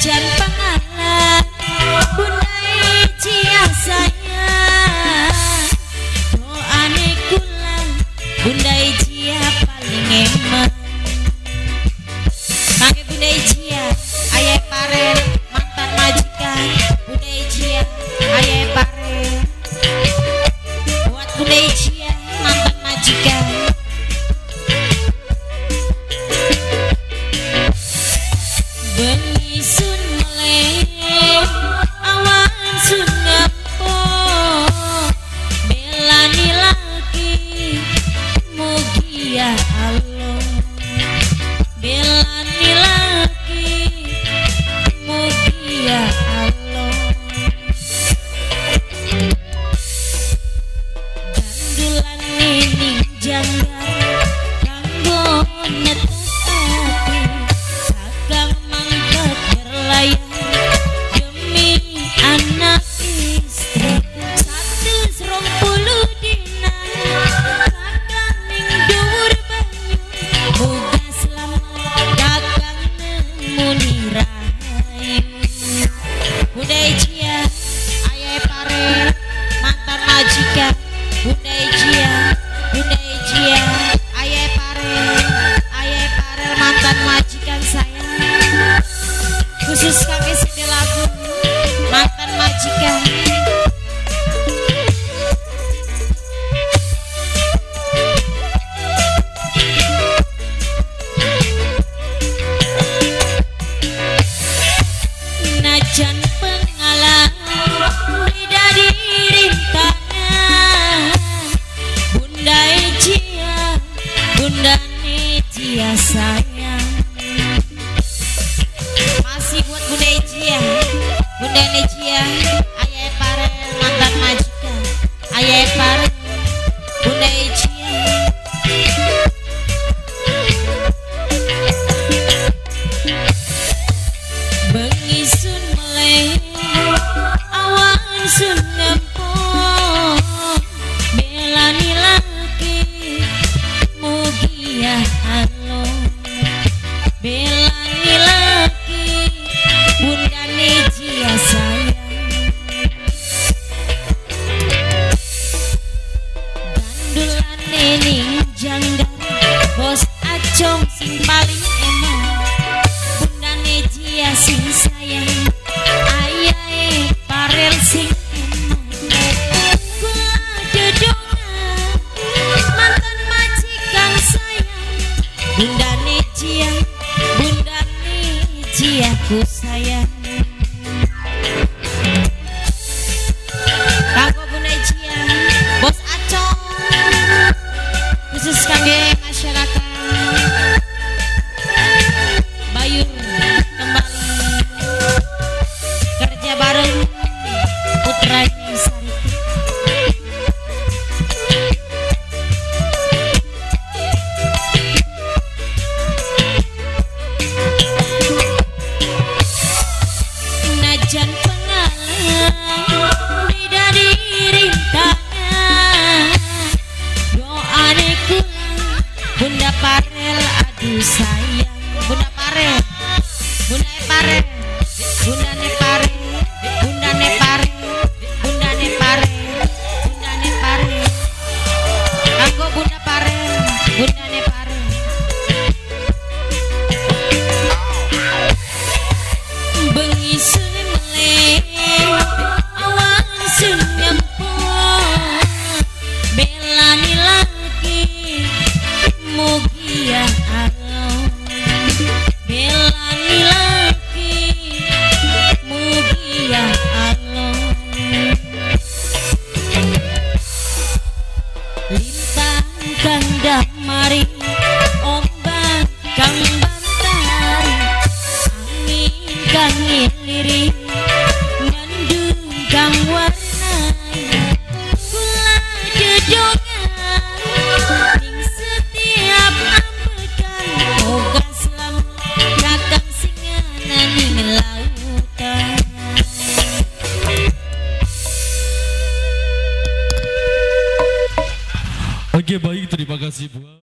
Najan pangalan Bunda Ijia sayang doane kulang Bunda Ijia paling emang pakai Bunda Ijia ayah paren mantan majikan Bunda Ijia ayah paren buat Bunda Ijia mantan majikan bengi sun meleh awan sun ngapo belani lagi mugia Allah belani lagi mugia Allah gandulan ini janggal kanggo netes ati kakang mangkat berlayar demi anak istri 120 dina kakang ning dhuwur banyu muga selamat kakang nemuni rahayu Bunda Ijia ayah pare mantan majikan Bunda Ijia ayah pare mantan majikan saya khusus kami sini lagu mantan majikan najan pengalaman tidak dirintangan Bunda Ijia sayang masih buat Bunda Ijia ayah pare mantan majikan ayah pare Bunda Ijia bengi sun meleh awan sun ngempo belani lagi mugia Allah belani lagi Bunda Ijia sayang gandulan ini janggal bos acong sing paling emang Bunda Ijia sing sayang ayah parel sing emang kula dedongan mantan majikan sayang Bunda Ijia ku sayang kanggo Bunda Ijia bos acong khusus kangge masyarakat Bayur kembali kerja bareng putranya Sariti najan pengalaman tidak dirintangan doane kulang Bunda Parel aduh sayang Bunda Parel kanggo Bunda Parel bengi sun meleh awan sun ngempo belani lagi mugia Allah belani lagi mugia Allah lintang kang damari ombak kang bantari angin kang ngilirik mendung kang warnai kula dedongan ning setiap ambekan moga selamat kakang singana ning lautan Oke baik terima kasih Bu.